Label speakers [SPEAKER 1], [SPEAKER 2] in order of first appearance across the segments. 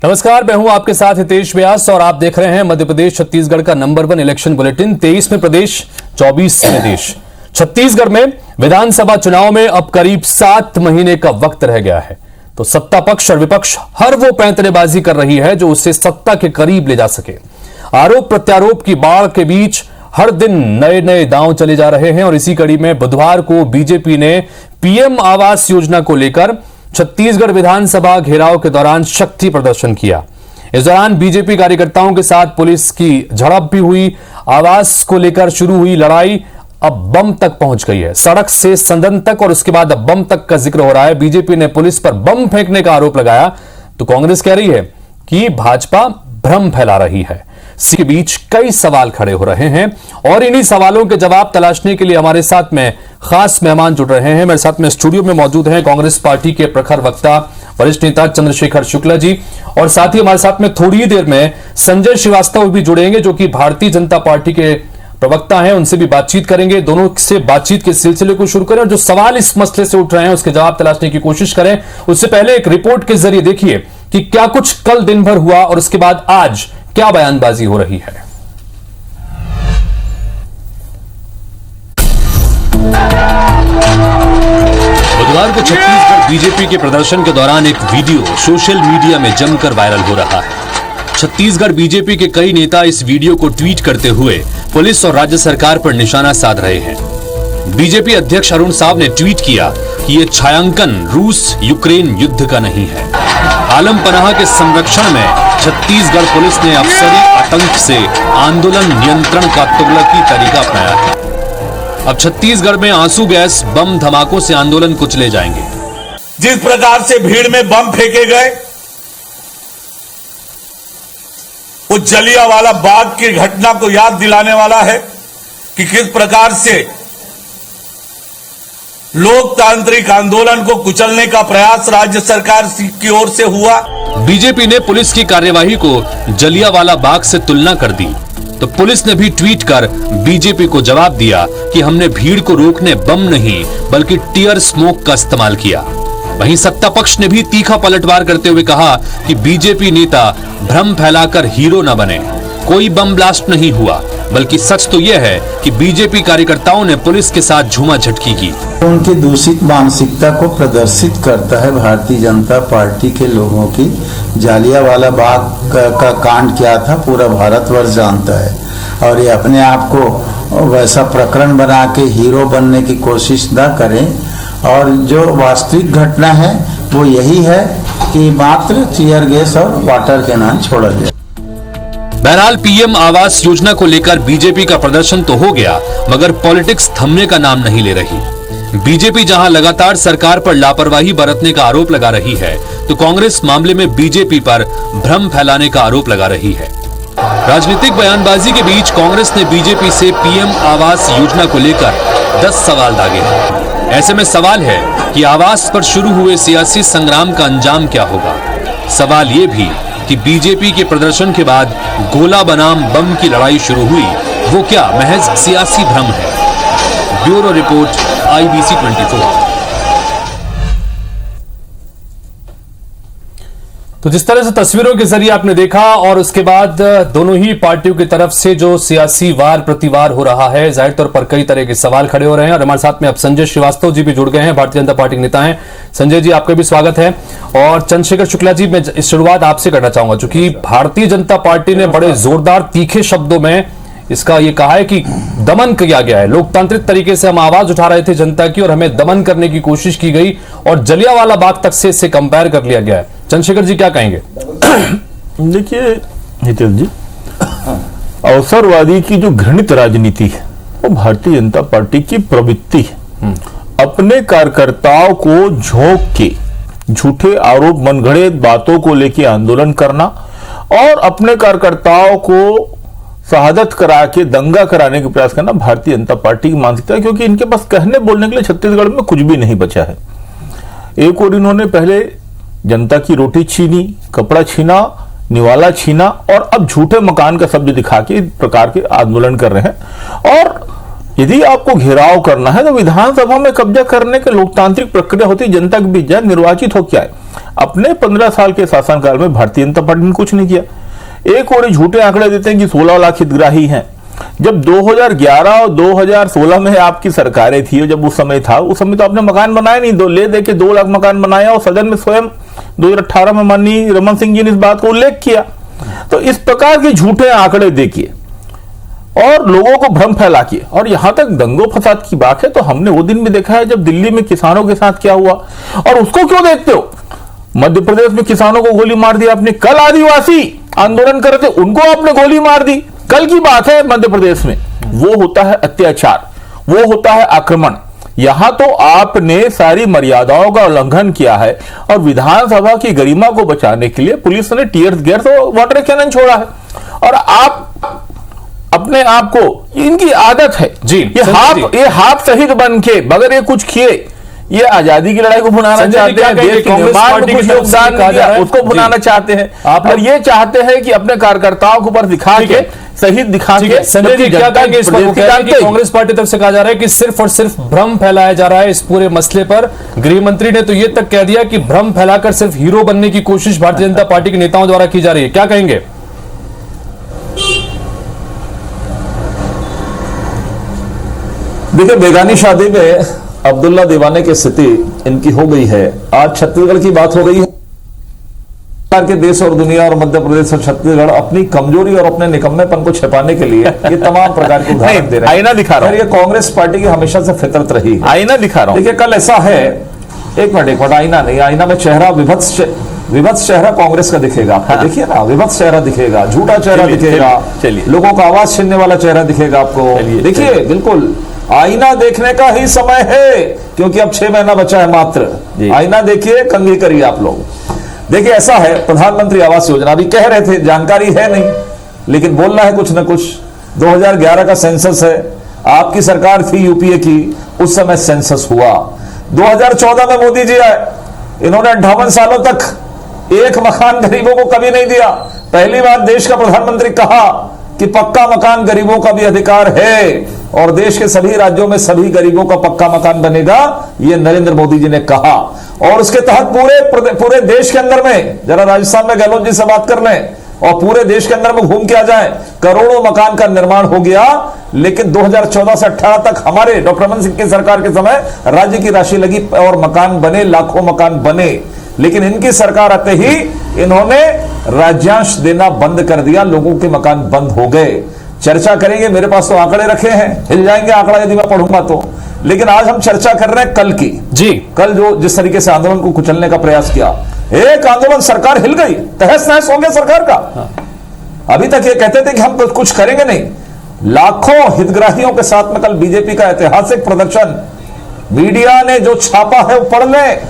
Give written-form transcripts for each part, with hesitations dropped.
[SPEAKER 1] नमस्कार, मैं हूं आपके साथ हितेश व्यास और आप देख रहे हैं मध्य प्रदेश छत्तीसगढ़ का नंबर 1 इलेक्शन बुलेटिन। 23 में प्रदेश, 24 में देश। छत्तीसगढ़ में विधानसभा चुनाव में अब करीब 7 महीने का वक्त रह गया है, तो सत्ता पक्ष और विपक्ष हर वो पैंतरेबाजी कर रही है जो उसे सत्ता के करीब ले जा सके। आरोप प्रत्यारोप की बाढ़ के बीच हर दिन नए नए दांव चले जा रहे हैं और इसी कड़ी में बुधवार को बीजेपी ने पीएम आवास योजना को लेकर छत्तीसगढ़ विधानसभा घेराव के दौरान शक्ति प्रदर्शन किया। इस दौरान बीजेपी कार्यकर्ताओं के साथ पुलिस की झड़प भी हुई। आवास को लेकर शुरू हुई लड़ाई अब बम तक पहुंच गई है। सड़क से सदन तक और उसके बाद अब बम तक का जिक्र हो रहा है। बीजेपी ने पुलिस पर बम फेंकने का आरोप लगाया तो कांग्रेस कह रही है कि भाजपा भ्रम फैला रही है। इसके बीच कई सवाल खड़े हो रहे हैं और इन्हीं सवालों के जवाब तलाशने के लिए हमारे साथ में खास मेहमान जुड़ रहे हैं। मेरे साथ में स्टूडियो में मौजूद हैं कांग्रेस पार्टी के प्रखर वक्ता वरिष्ठ नेता चंद्रशेखर शुक्ला जी, और साथ ही हमारे साथ में थोड़ी ही देर में संजय श्रीवास्तव भी जुड़ेंगे जो कि भारतीय जनता पार्टी के प्रवक्ता हैं। उनसे भी बातचीत करेंगे। दोनों से बातचीत के सिलसिले को शुरू करें और जो सवाल इस मसले से उठ रहे हैं उसके जवाब तलाशने की कोशिश करें। उससे पहले एक रिपोर्ट के जरिए देखिए कि क्या कुछ कल दिन भर हुआ और उसके बाद आज क्या बयानबाजी हो रही है। बुधवार को छत्तीसगढ़ बीजेपी के प्रदर्शन के दौरान एक वीडियो सोशल मीडिया में जमकर वायरल हो रहा है। छत्तीसगढ़ बीजेपी के कई नेता इस वीडियो को ट्वीट करते हुए पुलिस और राज्य सरकार पर निशाना साध रहे हैं। बीजेपी अध्यक्ष अरुण साव ने ट्वीट किया कि यह छायांकन रूस यूक्रेन युद्ध का नहीं है। आलम पनाह के संरक्षण में छत्तीसगढ़ पुलिस ने अफसरी आतंक से आंदोलन नियंत्रण का तुगलकी तरीका अपनाया है। अब छत्तीसगढ़ में आंसू गैस बम धमाकों से आंदोलन कुचले जाएंगे।
[SPEAKER 2] जिस प्रकार से भीड़ में बम फेंके गए, वो जलियांवाला बाग की घटना को याद दिलाने वाला है कि किस प्रकार से लोकतांत्रिक आंदोलन को कुचलने का प्रयास राज्य सरकार की ओर से हुआ।
[SPEAKER 1] बीजेपी ने पुलिस की कार्यवाही को जलियांवाला बाग से तुलना कर दी तो पुलिस ने भी ट्वीट कर बीजेपी को जवाब दिया कि हमने भीड़ को रोकने बम नहीं बल्कि टीयर स्मोक का इस्तेमाल किया। वहीं सत्ता पक्ष ने भी तीखा पलटवार करते हुए कहा कि बीजेपी नेता भ्रम फैलाकर हीरो न बने। कोई बम ब्लास्ट नहीं हुआ, बल्कि सच तो यह है कि बीजेपी कार्यकर्ताओं ने पुलिस के साथ झूमा झटकी की।
[SPEAKER 3] उनकी दूषित मानसिकता को प्रदर्शित करता है भारतीय जनता पार्टी के लोगों की। जालियांवाला बाग का कांड क्या था पूरा भारतवर्ष जानता है और ये अपने आप को वैसा प्रकरण बना के हीरो बनने की कोशिश न करें। और जो वास्तविक घटना है वो यही है कि मात्र टीयर गैस और वाटर कैनन छोड़ा गया।
[SPEAKER 1] बहरहाल पीएम आवास योजना को लेकर बीजेपी का प्रदर्शन तो हो गया, मगर पॉलिटिक्स थमने का नाम नहीं ले रही। बीजेपी जहां लगातार सरकार पर लापरवाही बरतने का आरोप लगा रही है तो कांग्रेस मामले में बीजेपी पर भ्रम फैलाने का आरोप लगा रही है। राजनीतिक बयानबाजी के बीच कांग्रेस ने बीजेपी से पीएम आवास योजना को लेकर 10 सवाल दागे हैं। ऐसे में सवाल है कि आवास पर शुरू हुए सियासी संग्राम का अंजाम क्या होगा। सवाल ये भी कि बीजेपी के प्रदर्शन के बाद गोला बनाम बम की लड़ाई शुरू हुई, वो क्या महज सियासी भ्रम है। Bureau report IBC 24। तो जिस तरह से तस्वीरों के जरिए आपने देखा और उसके बाद दोनों ही पार्टियों की तरफ से जो सियासी वार प्रतिवार हो रहा है, जाहिर तौर पर कई तरह के सवाल खड़े हो रहे हैं। और हमारे साथ में अब संजय श्रीवास्तव जी भी जुड़ गए हैं, भारतीय जनता पार्टी के नेता हैं। संजय जी, आपका भी स्वागत है। और चंद्रशेखर शुक्ला जी, मैं इस शुरुआत आपसे करना चाहूंगा क्योंकि भारतीय जनता पार्टी ने बड़े जोरदार तीखे शब्दों में इसका ये कहा है कि दमन किया गया है। लोकतांत्रिक तरीके से हम आवाज उठा रहे थे जनता की और हमें दमन करने की कोशिश की गई और जलियांवाला बाग तक से इसे कंपेयर कर लिया गया है। चंद्रशेखर जी क्या कहेंगे?
[SPEAKER 4] देखिए हितेश जी, अवसरवादी की जो घृणित राजनीति है वो भारतीय जनता पार्टी की प्रवृत्ति है। अपने कार्यकर्ताओं को झोंक के झूठे आरोप मनगढ़े बातों को लेकर आंदोलन करना और अपने कार्यकर्ताओं को शहादत करा के दंगा कराने का प्रयास करना भारतीय जनता पार्टी की मानसिकता है, क्योंकि इनके पास कहने बोलने के लिए छत्तीसगढ़ में कुछ भी नहीं बचा है। एक और इन्होंने पहले जनता की रोटी छीनी, कपड़ा छीना, निवाला छीना और अब झूठे मकान का शब्द दिखा के इस प्रकार के आंदोलन कर रहे हैं। और यदि आपको घेराव करना है तो विधानसभा में कब्जा करने की लोकतांत्रिक प्रक्रिया होती है, जनता के बीच जाए, निर्वाचित हो क्या है। अपने 15 साल के शासनकाल में भारतीय जनता पार्टी ने कुछ नहीं किया। एक और झूठे आंकड़े देते हैं कि 16 लाख हितग्राही हैं। जब 2011 और 2016 में आपकी सरकारें थी, जब उस समय तो आपने मकान बनाए नहीं, ले दे के 2 लाख मकान बनाया, और सदन में स्वयं 2018 में माननीय रमन सिंह जी ने इस बात को उल्लेख किया। तो इस प्रकार के झूठे आंकड़े देखिए और लोगों को भ्रम फैला के, और यहां तक दंगों फसाद की बात है तो हमने वो दिन भी देखा है जब दिल्ली में किसानों के साथ क्या हुआ, और उसको क्यों देखते हो? मध्य प्रदेश में किसानों को गोली मार दी आपने, कल आदिवासी आंदोलन कर रहे थे उनको आपने गोली मार दी, कल की बात है। मध्य प्रदेश में वो होता है अत्याचार, वो होता है आक्रमण। यहां तो आपने सारी मर्यादाओं का उल्लंघन किया है, और विधानसभा की गरिमा को बचाने के लिए पुलिस ने टीयर गैस और वाटर कैनन छोड़ा है, और आप अपने आप को, इनकी आदत है
[SPEAKER 1] जी,
[SPEAKER 4] ये हाफ शहीद बन के बगैर ये कुछ किए ये आजादी की लड़ाई को भुनाना चाहते हैं, देश के निर्माण में कुछ योगदान दिया उसको भुनाना चाहते हैं, और ये चाहते हैं कि अपने कार्यकर्ताओं को ऊपर दिखा के, शहीद दिखा के।
[SPEAKER 1] संजय जी क्या कहेंगे इस पर? कांग्रेस पार्टी तरफ से कहा जा रहा है कि सिर्फ और सिर्फ भ्रम फैलाया जा रहा है इस पूरे मसले पर। गृह मंत्री ने तो ये तक कह दिया कि भ्रम फैलाकर सिर्फ हीरो बनने की कोशिश भारतीय जनता पार्टी के नेताओं द्वारा की जा रही है, क्या कहेंगे?
[SPEAKER 5] देखिए, बेगानी शादी में अब्दुल्ला दीवाने की स्थिति इनकी हो गई है। आज छत्तीसगढ़ की बात हो गई है के देश और दुनिया और मध्य प्रदेश और छत्तीसगढ़ अपनी कमजोरी और अपने निकम्मेपन को छिपाने के लिए ये तमाम प्रकार के उदाहरण दे रहे हैं।
[SPEAKER 4] आईना दिखा रहा हूं।
[SPEAKER 5] ये कांग्रेस पार्टी की हमेशा से फितरत रही है।
[SPEAKER 4] आईना दिखा रहा हूं।
[SPEAKER 5] देखिए, कल ऐसा है, एक मिनट, आईना नहीं, आईना में चेहरा विभत्स चेहरा कांग्रेस का दिखेगा आपको। हाँ। देखिए ना, विभत्स चेहरा दिखेगा, झूठा चेहरा दिखेगा, लोगों का आवाज छीनने वाला चेहरा दिखेगा आपको। देखिए, बिल्कुल आईना देखने का ही समय है, क्योंकि अब 6 महीना बचा है मात्र। आईना देखिए, कंघी करिए आप लोग। देखिए, ऐसा है, प्रधानमंत्री आवास योजना अभी कह रहे थे, जानकारी है नहीं, लेकिन बोलना है कुछ ना कुछ। 2011 का सेंसस है, आपकी सरकार थी यूपीए की, उस समय सेंसस हुआ। 2014 में मोदी जी आए, इन्होंने 58 सालों तक एक मकान गरीबों को कभी नहीं दिया। पहली बार देश का प्रधानमंत्री कहा कि पक्का मकान गरीबों का भी अधिकार है, और देश के सभी राज्यों में सभी गरीबों का पक्का मकान बनेगा, ये नरेंद्र मोदी जी ने कहा। और उसके तहत पूरे देश के अंदर में, जरा राजस्थान में गहलोत जी से बात कर लें, और पूरे देश के अंदर में घूम के आ जाएं, करोड़ों मकान का निर्माण हो गया। लेकिन 2014 से 18 तक हमारे डॉक्टर रमन सिंह की सरकार के समय राज्य की राशि लगी और मकान बने, लाखों मकान बने। लेकिन इनकी सरकार आते ही इन्होंने राज्यांश देना बंद कर दिया, लोगों के मकान बंद हो गए। चर्चा करेंगे, मेरे पास तो आंकड़े रखे हैं, हिल जाएंगे आंकड़ा यदि मैं पढ़ूंगा तो। लेकिन आज हम चर्चा कर रहे हैं कल की।
[SPEAKER 1] जी,
[SPEAKER 5] कल जो जिस तरीके से आंदोलन को कुचलने का प्रयास किया, एक आंदोलन सरकार हिल गई, तहस नहस हो गया सरकार का। अभी तक ये कहते थे कि हम कुछ करेंगे नहीं, लाखों हितग्राहियों के साथ में कल बीजेपी का ऐतिहासिक प्रदर्शन, मीडिया ने जो छापा है वो पढ़ लें।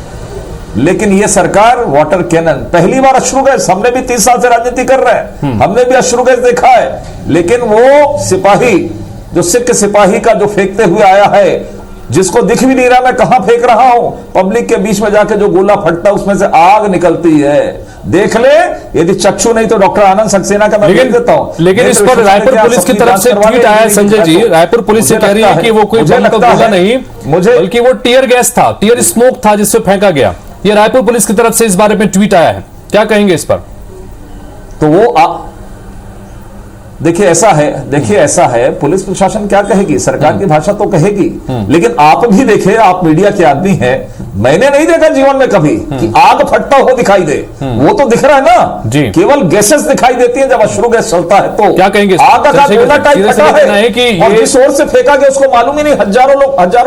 [SPEAKER 5] लेकिन ये सरकार वाटर कैनन, पहली बार अश्रु गैस, हमने भी 30 साल से राजनीति कर रहे हैं, हमने भी अश्रु गैस देखा है, लेकिन वो सिपाही, जो सिख सिपाही का जो फेंकते हुए आया है, जिसको दिख भी नहीं रहा मैं कहां फेंक रहा हूं, पब्लिक के बीच में जाके जो गोला फटता है उसमें से आग निकलती है, देख ले। यदि चक्षु नहीं तो डॉक्टर आनंद सक्सेना का मैं देता हूं।
[SPEAKER 1] लेकिन इस पर रायपुर पुलिस की तरफ से ट्वीट आया है संजय जी, रायपुर पुलिस से कह रही है कि वो कोई बम का गोला नहीं, बल्कि वो टीयर गैस था, टीयर स्मोक था जिससे फेंका गया। ये रायपुर पुलिस की तरफ से इस बारे में ट्वीट आया है, क्या कहेंगे इस पर?
[SPEAKER 5] तो वो देखिए ऐसा है, पुलिस प्रशासन क्या कहेगी, सरकार की भाषा तो कहेगी, लेकिन आप भी देखिए, आप मीडिया के आदमी हैं, मैंने नहीं देखा जीवन में कभी कि आग फटता हो दिखाई दे, वो तो दिख रहा है ना जी, केवल गैसेस दिखाई देती है जब अश्रु गैस चलता है। तो
[SPEAKER 1] क्या कहेंगे?
[SPEAKER 5] आग का गोला टाइप फटा है कि और जिस ओर से फेंका गया उसको मालूम ही नहीं, हजारों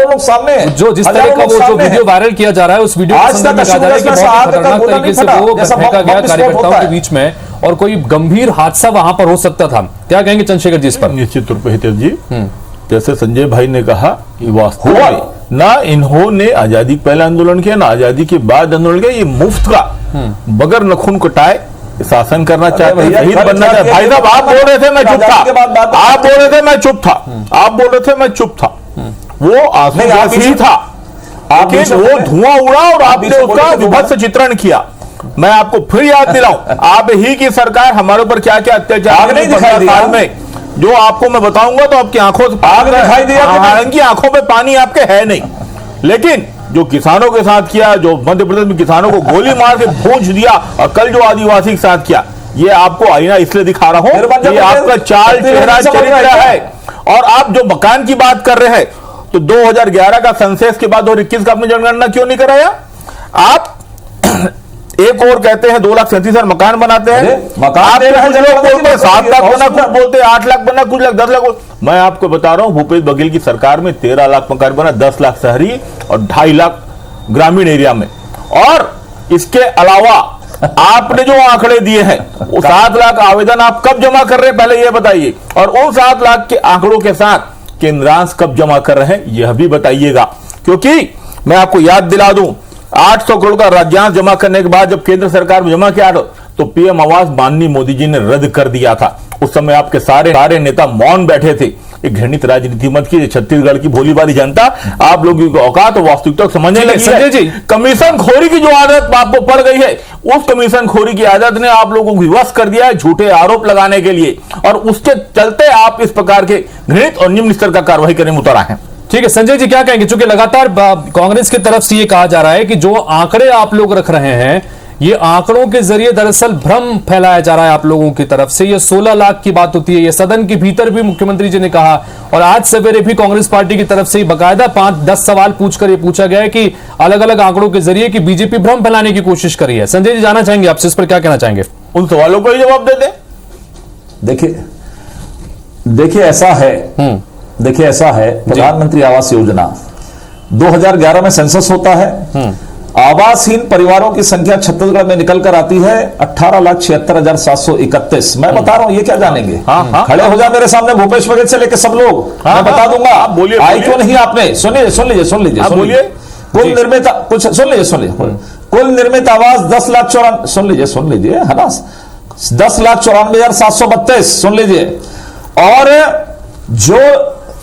[SPEAKER 5] लोग सामने,
[SPEAKER 1] जो जिस तरह का वो जो वीडियो वायरल किया जा रहा है, उस वीडियो
[SPEAKER 5] आज तक
[SPEAKER 1] खतरनाक तरीके से वो फेंका गया कार्यकर्ताओं के बीच में, और कोई गंभीर हादसा वहां पर हो सकता था। क्या कहेंगे चंद्रशेखर जी इस पर?
[SPEAKER 4] निश्चित रूप से हितेश जी, जैसे संजय भाई ने कहा, वास्तव में ना इन्होंने आजादी पहले आंदोलन किया ना आजादी के बाद आंदोलन किया, ये मुफ्त का बगैर नखून कटाए शासन करना चाहते हैं, शहीद बनना चाहते। भाई साहब, आप बोल रहे थे मैं चुप था, आप बोल रहे थे मैं चुप था, आप बोल रहे थे मैं चुप था, वो आंसू ही था, वो धुआं उड़ा और आपने उसका विभत्स चित्रण किया। मैं आपको फिर याद दिलाऊं, आप ही की सरकार हमारे ऊपर क्या क्या अत्याचार नहीं दिखाई दिया में, जो आपको मैं बताऊंगा तो आपकी आंखों से आग दिखाई दिया, हालांकि आंखों पे पानी आपके है नहीं, लेकिन जो किसानों के साथ किया, जो मध्य प्रदेश में किसानों को गोली मार के भूंज दिया, और कल जो आदिवासी के साथ किया, ये आपको आईना इसलिए दिखा रहा हूं, ये आपका चाल चेहरा चरित्र है। और आप जो मकान की बात कर रहे हैं, तो 2011 का सेंसस के बाद 2021 का आपने जनगणना क्यों नहीं कराया? आप एक और कहते हैं 2,37,000 मकान बनाते हैं,
[SPEAKER 5] मकान
[SPEAKER 4] आप कुछ लोग बोलते हैं 7 लाख बना, कुछ बोलते हैं 8 लाख बना, कुछ लाख 10 लाख। मैं आपको बता रहा हूं, भूपेश बघेल की सरकार में 13 लाख मकान बना, 10 लाख शहरी और 2.5 लाख ग्रामीण एरिया में। और इसके अलावा आपने जो आंकड़े दिए हैं, वो 7 लाख आवेदन आप कब जमा कर रहे हैं, पहले यह बताइए। और उन 7 लाख के आंकड़ों के साथ केंद्रांश कब जमा कर रहे हैं, यह भी बताइएगा। क्योंकि मैं आपको याद दिला दूं, 800 करोड़ का राज्यांश जमा करने के बाद जब केंद्र सरकार में जमा किया तो पीएम आवास माननीय मोदी जी ने रद्द कर दिया था। उस समय आपके सारे नेता मौन बैठे थे। एक घृणित राजनीति मत कीजिए, छत्तीसगढ़ की भोली भाली जनता आप लोगों की औकात और वास्तविकता समझने लगी
[SPEAKER 1] संजय जी,
[SPEAKER 4] कमीशन खोरी की जो आदत आपको पड़ गई है, उस कमीशन खोरी की आदत ने आप लोगों को विवश कर दिया है झूठे आरोप लगाने के लिए, और उसके चलते आप इस प्रकार के घृणित और निम्न स्तर का कार्रवाई करने में उतर आए हैं।
[SPEAKER 1] ठीक है संजय जी, क्या कहेंगे? चूंकि लगातार कांग्रेस की तरफ से ये कहा जा रहा है कि जो आंकड़े आप लोग रख रहे हैं, ये आंकड़ों के जरिए दरअसल भ्रम फैलाया जा रहा है आप लोगों की तरफ से। ये 16 लाख की बात होती है, ये सदन के भीतर भी मुख्यमंत्री जी ने कहा, और आज सवेरे भी कांग्रेस पार्टी की तरफ से बाकायदा 5-10 सवाल पूछकर ये पूछा गया है कि अलग अलग आंकड़ों के जरिए कि बीजेपी भ्रम फैलाने की कोशिश करी है। संजय जी, जाना चाहेंगे आपसे, इस पर क्या कहना चाहेंगे?
[SPEAKER 4] उन सवालों को ही जवाब दे दें।
[SPEAKER 5] देखिए ऐसा है, प्रधानमंत्री आवास योजना 2011 में सेंसस होता है। आवासहीन परिवारों की संख्या छत्तीसगढ़ में निकल कर आती है 18,76,731। मैं बता रहा हूं, ये क्या जानेंगे? खड़े हो जाए मेरे सामने, भूपेश बघेल से लेकर सब लोग, मैं बता दूंगा। आई क्यों नहीं आपने? सुन लीजिए। कुल निर्मित कुछ सुन लीजिए। कुल निर्मित आवास 10,94,000, सुन लीजिए, है ना, 10,94,732, सुन लीजिए। और जो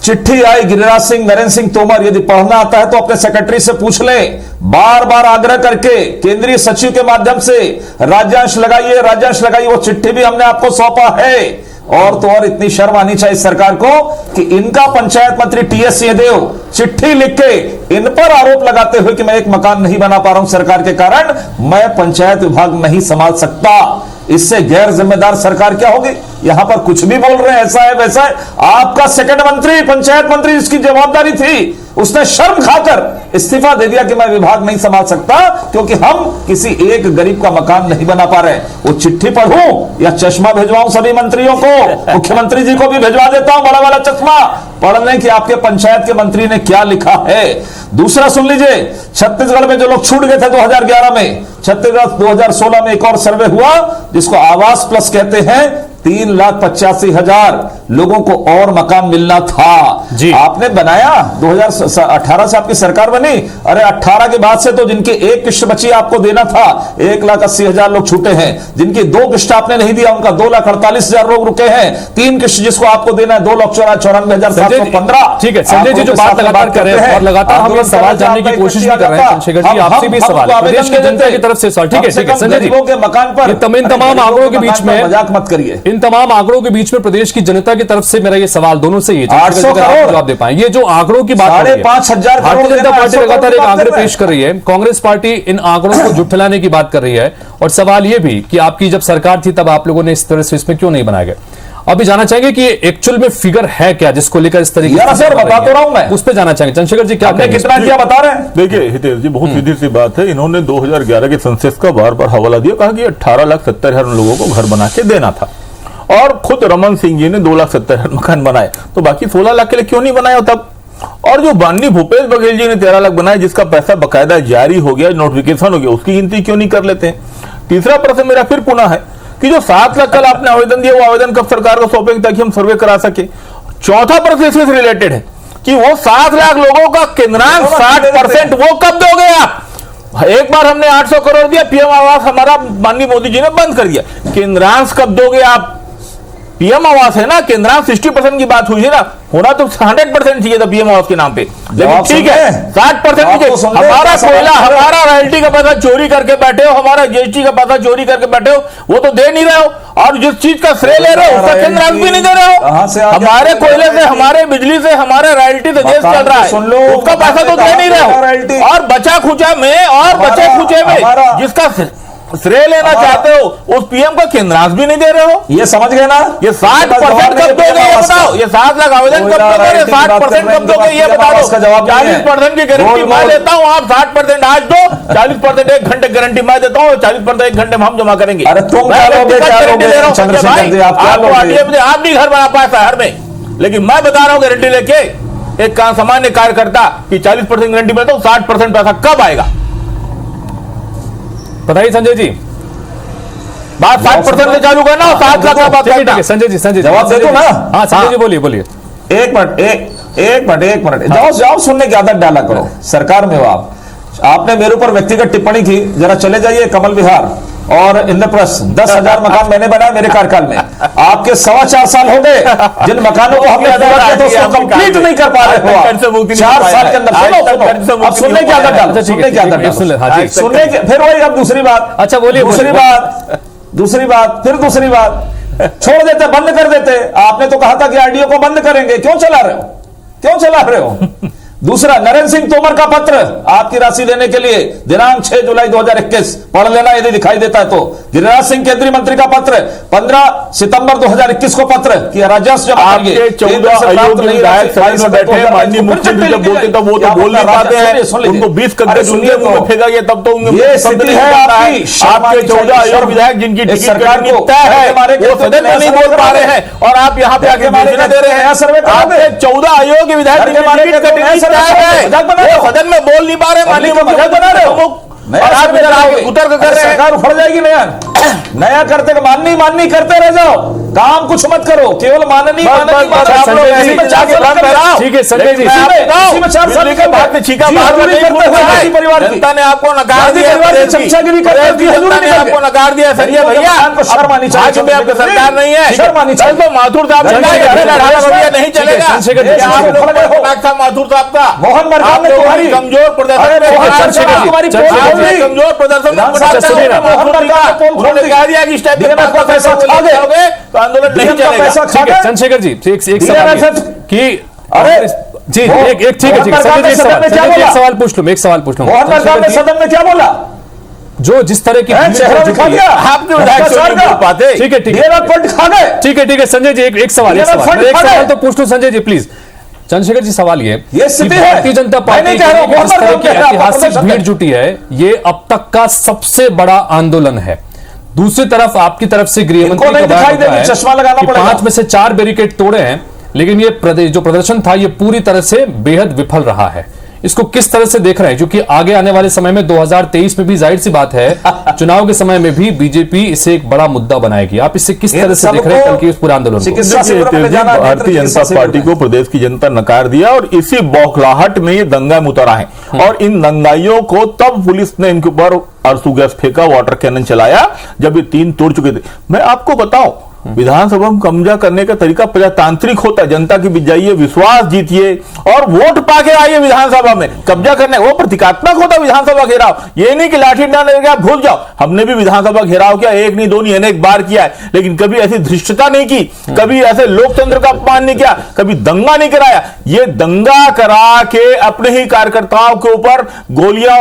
[SPEAKER 5] चिट्ठी आई गिरिराज सिंह, नरेंद्र सिंह तोमर, यदि पढ़ना आता है तो अपने सेक्रेटरी से पूछ लें, बार बार आग्रह करके केंद्रीय सचिव के माध्यम से राज्यांश लगाइए। वो चिट्ठी भी हमने आपको सौंपा है। और तो और इतनी शर्म आनी चाहिए सरकार को कि इनका पंचायत मंत्री टीएस सिंहदेव चिट्ठी लिख के इन पर आरोप लगाते हुए कि मैं एक मकान नहीं बना पा रहा हूं सरकार के कारण, मैं पंचायत विभाग नहीं संभाल सकता। इससे गैर जिम्मेदार सरकार क्या होगी? यहां पर कुछ भी बोल रहे हैं, ऐसा है वैसा है। आपका सेकंड मंत्री, पंचायत मंत्री, जिसकी जवाबदारी थी, उसने शर्म खाकर इस्तीफा दे दिया कि मैं विभाग नहीं संभाल सकता क्योंकि हम किसी एक गरीब का मकान नहीं बना पा रहे। वो चिट्ठी पढ़ूं या चश्मा भिजवाऊं सभी मंत्रियों को? मुख्यमंत्री जी को भी भिजवा देता हूं बड़ा वाला चश्मा, पढ़ लें कि आपके पंचायत के मंत्री ने क्या लिखा है। दूसरा सुन लीजिए, छत्तीसगढ़ में जो लोग छूट गए थे 2011 में, छत्तीसगढ़ 2016 में एक और सर्वे हुआ जिसको आवास प्लस कहते हैं, 3,85,000 लोगों को और मकान मिलना था। आपने बनाया 2018 से आपकी सरकार बनी, अरे 18 के बाद से तो जिनकी एक किस्त बची आपको देना था 1,80,000 लोग छूटे हैं। जिनकी 2 किस्त आपने नहीं दिया उनका 2,48,000 लोग रुके हैं। 3 किस्त जिसको आपको देना है 2,94,715।
[SPEAKER 1] ठीक है संजय जी, जो बात लगातार कर रहे हैं और लगातार हम ये सवाल जानने की कोशिश भी कर रहे हैं, चंद्रशेखर जी आपसे भी सवाल, प्रदेश की जनता की तरफ से सवाल। ठीक है संजय जी,
[SPEAKER 5] के मकान पर
[SPEAKER 1] तमाम आंकड़ों के बीच में
[SPEAKER 5] मजाक मत करिए।
[SPEAKER 1] इन तमाम आंकड़ों के बीच में प्रदेश की जनता की तरफ से मेरा ये सवाल दोनों से ही
[SPEAKER 5] 800 करोड़
[SPEAKER 1] जवाब दे पाए। ये जो आंकड़ों की बात हो रही है,
[SPEAKER 5] 5,500
[SPEAKER 1] भारतीय जनता पार्टी लगातार एक आंकड़े
[SPEAKER 5] करोड़
[SPEAKER 1] पेश कर रही है, कांग्रेस पार्टी इन आंकड़ों को झुठलाने की बात कर रही है। और सवाल ये भी कि आपकी जब सरकार थी तब आप लोगों ने इस तरह से इसमें क्यों नहीं बनाया गया? अभी जाना चाहेंगे कि एक्चुअल में फिगर है क्या जिसको लेकर इस तरीके
[SPEAKER 5] से बता तो रहा हूं मैं,
[SPEAKER 1] उस पर जाना चाहेंगे। चंद्रशेखर जी, क्या
[SPEAKER 5] कितना किया बता रहे हैं?
[SPEAKER 4] देखिए हितेश जी, बहुत सीधी सी बात है। इन्होंने 2011 के सेंसस का बार बार हवाला दिया, कहा कि 18,70,000 लोगों को घर बना के देना था, और खुद रमन सिंह जी ने 2,70,000 मकान बनाए, तो बाकी 16 लाख के लिए क्यों नहीं बनाया तब? और जो माननीय भूपेश बघेल जी ने 13 लाख बनाए, जिसका पैसा बकायदा जारी हो गया, नोटिफिकेशन हो गया, उसकी गिनती क्यों नहीं कर लेते हैं? तीसरा प्रश्न मेरा फिर पुनः है कि जो 7 लाख कल आपने आवेदन दिया, वो आवेदन कब सरकार को सौंपेंगे ताकि हम सर्वे करा सके? चौथा प्रश्न इससे रिलेटेड है कि वो 7 लाख लोगों का केंद्रांश 60% वो कब दोगे आप? एक बार हमने 800 करोड़ दिया, पीएम आवास हमारा माननीय मोदी जी ने बंद कर दिया, केंद्रांश कब दोगे आप? पीएम आवास है ना, केंद्रांश 60% की बात हुई है ना, होना तो 100% चाहिए था पीएम आवास के नाम पे, लेकिन ठीक है 60% हमारा कोयला, हमारा रॉयल्टी का पैसा चोरी करके बैठे हो, हमारा जीएसटी का पैसा चोरी करके बैठे हो, वो तो दे नहीं रहे हो, और जिस चीज का श्रेय ले रहे हो उसका केंद्रांश भी नहीं दे रहे हो। हमारे कोयले से, हमारे बिजली से, हमारे रॉयल्टी से देश चल रहा है, उसका पैसा तो दे नहीं रहे हो, और बचा खुचा में, और बचे खुचे में जिसका श्रेय लेना चाहते हो उस पीएम का केंद्रांश भी नहीं दे रहे हो।
[SPEAKER 5] ये समझ गए ना?
[SPEAKER 4] ये 60% कब दोगे ये बताओ, ये 7 लाख आवेदन कब दोगे, 60% कब दोगे ये बता दो। 40% की गारंटी मैं देता हूँ, आप 60% आज दो, 40% 1 घंटे गारंटी मैं देता हूँ, 40% 1 घंटे में हम जमा करेंगे।
[SPEAKER 5] अरे तुम क्या लोगे, चंद्रशेखर जी, आप क्या लोगे?
[SPEAKER 4] आप नहीं घर बना पाया शहर में, लेकिन मैं बता रहा हूँ गारंटी लेके एक सामान्य कार्यकर्ता की 40% गारंटी में, तो 60% पैसा कब आएगा
[SPEAKER 1] बताइए संजय जी।
[SPEAKER 4] बात 60% से चालू करना और 7 लाख का बात करना।
[SPEAKER 1] संजय जी, संजय जी
[SPEAKER 5] जवाब दे दो ना।
[SPEAKER 1] हाँ संजय जी बोलिए बोलिए।
[SPEAKER 5] एक मिनट जाओ सुनने की आदत डाला करो। सरकार में हो आप, आपने मेरे ऊपर व्यक्तिगत टिप्पणी की, जरा चले जाइए कमल विहार और इंद्रप्रस्थ। 10,000 मकान मैंने बनाया मेरे कार्यकाल में, आपके 4.25 साल हो गए जिन मकानों को हमने अधूरा किया था उसको कंप्लीट नहीं कर पा रहे हो आप 4 साल के अंदर। सुनो अब सुनने की आदत डालो, सुनने की आदत डालो, सुनने की। फिर वही अब दूसरी बात,
[SPEAKER 1] अच्छा बोलिए।
[SPEAKER 5] दूसरी बात छोड़ देते, बंद कर देते। आपने तो कहा था कि आरडीओ को बंद करेंगे, क्यों चला रहे हो? दूसरा, नरेंद्र सिंह तोमर का पत्र आपकी राशि लेने के लिए दिनांक 6 जुलाई 2021 पढ़ लेना यदि दिखाई देता है तो। गिरिराज सिंह केंद्रीय मंत्री का पत्र 15 सितंबर 2021 को पत्र कि राजस्व जमा करिए।
[SPEAKER 4] 14 आयोग में विधायक सदन में बैठे हैं, माननीय मुख्यमंत्री जब बोलते तब वो तो बोल नहीं पाते हैं, उनको 20 कद्दे सुनिए मुंह में फेंका गया तब तो
[SPEAKER 5] ये स्थिति है आपकी।
[SPEAKER 4] आपके 14 आयोग विधायक जिनकी टिकट सरकार को तय है वो सदन में नहीं बोल पा रहे हैं, और आप यहाँ पे आके घोषणा दे रहे हैं। आपके 14 आयोग के विधायक सदन में बोल नहीं पा रहे, माननीय
[SPEAKER 5] मजाक बना रहे हो,
[SPEAKER 4] और आप इधर आके उतर कर रहे हैं।
[SPEAKER 5] सरकार उखड़ जाएगी। नया करते माननी करते रह जाओ, काम कुछ मत करो, केवल माननी।
[SPEAKER 1] ठीक है संजय जी,
[SPEAKER 4] जनता ने आपको नकार दिया, आपको नकार दिया संजय भैया, आपकी सरकार नहीं है, तो माथुर साहब नहीं चलेगा। माथुर साहब का
[SPEAKER 5] मोहन मरकाम ने तुम्हारी
[SPEAKER 4] कमजोर प्रदर्शन दिया कि स्टेप पैसा खा गए तो आंदोलन नहीं चलेगा।
[SPEAKER 1] चंद्रशेखर जी एक सवाल कि जी एक ठीक है संजय जी एक सवाल पूछ लूं,
[SPEAKER 5] मोहन मरकाम ने सदन में क्या बोला?
[SPEAKER 1] जो जिस तरह की
[SPEAKER 5] चेहरा दिखा दिया आपने
[SPEAKER 1] पाते। ठीक है
[SPEAKER 5] फंड खा गए।
[SPEAKER 1] ठीक है संजय जी एक सवाल तो पूछ लूं संजय जी प्लीज। चंद्रशेखर जी सवाल ये भारतीय जनता पार्टी की जिस तरह की ऐतिहासिक भीड़ जुटी है, ये अब तक का सबसे बड़ा आंदोलन है। दूसरी तरफ आपकी तरफ से गृहमंत्री का बयान होता है कि 5 में से 4 बैरिकेड तोड़े हैं, लेकिन ये जो प्रदर्शन था ये पूरी तरह से बेहद विफल रहा है। इसको किस तरह से देख रहे हैं, क्योंकि आगे आने वाले समय में 2023 में भी जाहिर सी बात है चुनाव के समय में भी बीजेपी इसे एक बड़ा मुद्दा बनाएगी। आप इसे किस तरह से देख रहे हैं कल के इस पूरे आंदोलन को?
[SPEAKER 4] भारतीय जनता पार्टी को प्रदेश की जनता नकार दिया और इसी बौखलाहट में ये दंगा में उतर आए, और इन दंगाइयों को तब पुलिस ने इनके ऊपर आरसू गैस फेंका, वाटर कैनन चलाया जब ये 3 तोड़ चुके थे। मैं आपको बताऊं, विधानसभा में कब्जा करने का तरीका प्रजातांत्रिक होता है, जनता की बीच जाइए, विश्वास जीतिए और वोट पाके आइए विधानसभा में। कब्जा करने वो प्रतीकात्मक होता है विधानसभा घेराव, ये नहीं कि लाठी डंडा आप भूल जाओ। हमने भी विधानसभा घेराव किया, 1 नहीं 2 नहीं अनेक बार किया है, लेकिन कभी ऐसी धृष्टता नहीं की, कभी ऐसे लोकतंत्र का अपमान नहीं किया, कभी दंगा नहीं कराया। ये दंगा करा के अपने ही कार्यकर्ताओं के ऊपर गोलियां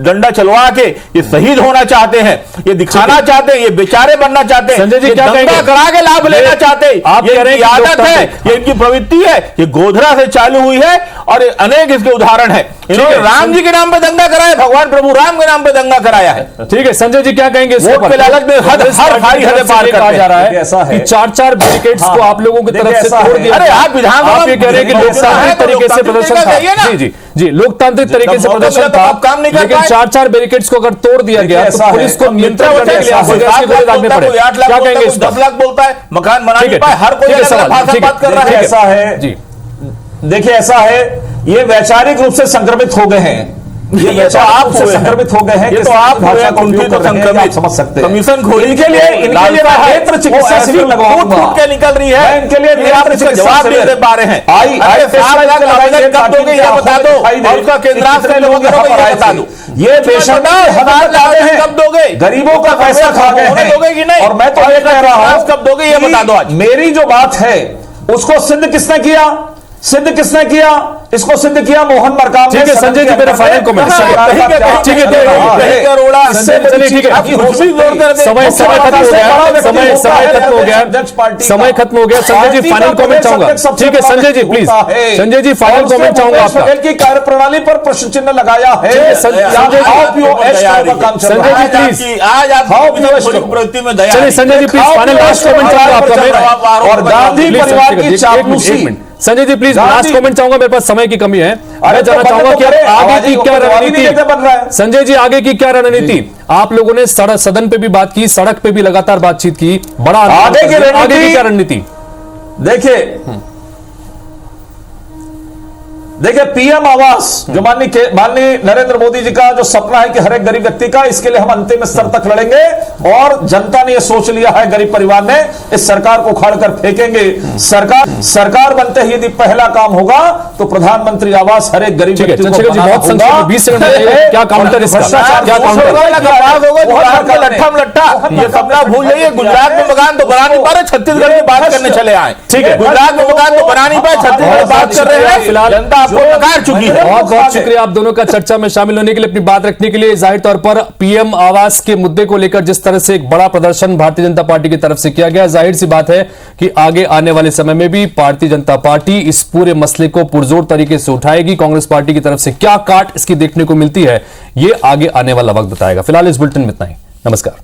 [SPEAKER 4] डंडा चलवा के ये शहीद होना चाहते हैं, ये दिखाना चाहते हैं, ये बेचारे बनना चाहते हैं,
[SPEAKER 1] संजय जी क्या कहेंगे?
[SPEAKER 4] के लाभ लेना चाहते
[SPEAKER 1] आप
[SPEAKER 4] ये इनकी आदत है, ये इनकी प्रवृत्ति है, ये गोधरा से चालू हुई है और अनेक इसके उदाहरण है। इन्होंने राम जी के नाम पे दंगा कराया, भगवान प्रभु राम के नाम पे दंगा कराया है।
[SPEAKER 1] ठीक है संजय जी क्या कहेंगे?
[SPEAKER 4] वोट के लालच में हद पार
[SPEAKER 1] कहा जा रहा है कि 4 बैरिकेड्स को आप लोगों की तरफ से तोड़ दिया।
[SPEAKER 4] अरे आप विधानसभा
[SPEAKER 1] आप ये कह रहे हैं कि लोकतांत्रिक तरीके से प्रदर्शन था। जी लोकतांत्रिक तरीके से प्रदर्शन था, लेकिन 4 बैरिकेड्स को अगर तोड़ दिया गया तो पुलिस को नियंत्रण करने के लिए आपको गैस की गोली दागने पड़े। क्या कहेंगे?
[SPEAKER 4] 10 लाख बोलता है, मकान बना नहीं पाए, हर कोई बात कर रहा है।
[SPEAKER 5] ऐसा है जी, देखिए ऐसा है, ये वैचारिक रूप से संक्रमित हो गए हैं, ये तो आप संक्रमित हो गए हैं,
[SPEAKER 4] ये तो आप
[SPEAKER 5] भाषा का उपयोग कर रहे हैं, आप समझ सकते हैं।
[SPEAKER 4] कमीशन खोली
[SPEAKER 5] इनके लिए नेत्र चिकित्सा शिविर लगवाऊंगा,
[SPEAKER 4] के निकल रही है,
[SPEAKER 5] मैं इनके लिए नेत्र चिकित्सा
[SPEAKER 4] जवाब नहीं दे पा रहे हैं। कब दोगे ये बता दो, और उसका केंद्रांतर लोगों को बता दो।
[SPEAKER 5] ये बेशक
[SPEAKER 4] कब दोगे?
[SPEAKER 5] गरीबों का पैसा खा गए हैं,
[SPEAKER 4] दोगे कि नहीं?
[SPEAKER 5] और मैं तो ये कह रहा हूं
[SPEAKER 4] कब दोगे ये बता दो आज।
[SPEAKER 5] मेरी जो बात है उसको सिद्ध किसने किया? सिद्ध किसने किया? इसको सिद्ध किया मोहन मरकाम ने।
[SPEAKER 1] ठीक है संजय जी, मेरा फाइनल कमेंट। ठीक है समय खत्म हो गया। संजय जी फाइनल कमेंट चाहूंगा। ठीक है Sanjay ji please, Sanjay ji final comment चाहूंगा आपका।
[SPEAKER 5] की कार्यप्रणाली पर प्रश्न चिन्ह लगाया है।
[SPEAKER 1] संजय जी प्लीज,
[SPEAKER 4] आज आप प्रवृत्ति में दया।
[SPEAKER 1] चलिए Sanjay ji please final last comment चाहूंगा आपका।
[SPEAKER 5] और गांधी परिवार की चापलूसी।
[SPEAKER 1] Sanjay ji please last comment चाहूंगा, मेरे पास समय की कमी है। मैं जानना चाहूंगा कि आगे की क्या रणनीति, संजय जी आगे की क्या रणनीति? आप लोगों ने सदन पे भी बात की, सड़क पे भी लगातार बातचीत की, बड़ा आगे की क्या रणनीति?
[SPEAKER 5] देखिए पीएम आवास जो माननीय नरेंद्र मोदी जी का जो सपना है कि हर एक गरीब व्यक्ति का, इसके लिए हम अंतिम स्तर तक लड़ेंगे। और जनता ने यह सोच लिया है, गरीब परिवार ने, इस सरकार को उखाड़ कर फेंकेंगे। सरकार बनते ही यदि पहला काम होगा तो प्रधानमंत्री आवास हर एक गरीब व्यक्ति को बनाना
[SPEAKER 1] बहुत संक्षेप 20 सेकंड में क्या काउंटर इसका? क्या काउंटर?
[SPEAKER 4] ये सपना भूल जाइए। गुजरात में मकान तो बना नहीं पा रहे, छत्तीसगढ़ में बात करने चले आए।
[SPEAKER 1] ठीक है,
[SPEAKER 4] गुजरात में मकान तो बना नहीं पाए, छत्तीसगढ़ बात कर रहे हैं।
[SPEAKER 1] फिलहाल
[SPEAKER 4] जनता आपको नकार चुकी है।
[SPEAKER 1] बहुत बहुत शुक्रिया आप दोनों का चर्चा में शामिल होने के लिए, अपनी बात रखने के लिए। जाहिर तौर पर पीएम आवास के मुद्दे को लेकर जिस तरह से एक बड़ा प्रदर्शन भारतीय जनता पार्टी की तरफ से किया गया, जाहिर सी बात है कि आगे आने वाले समय में भी भारतीय जनता पार्टी इस पूरे मसले को पुरजोर तरीके से उठाएगी। कांग्रेस पार्टी की तरफ से क्या काट इसकी देखने को मिलती है, ये आगे आने वाला वक्त बताएगा। फिलहाल इस बुलेटिन में इतना ही। नमस्कार।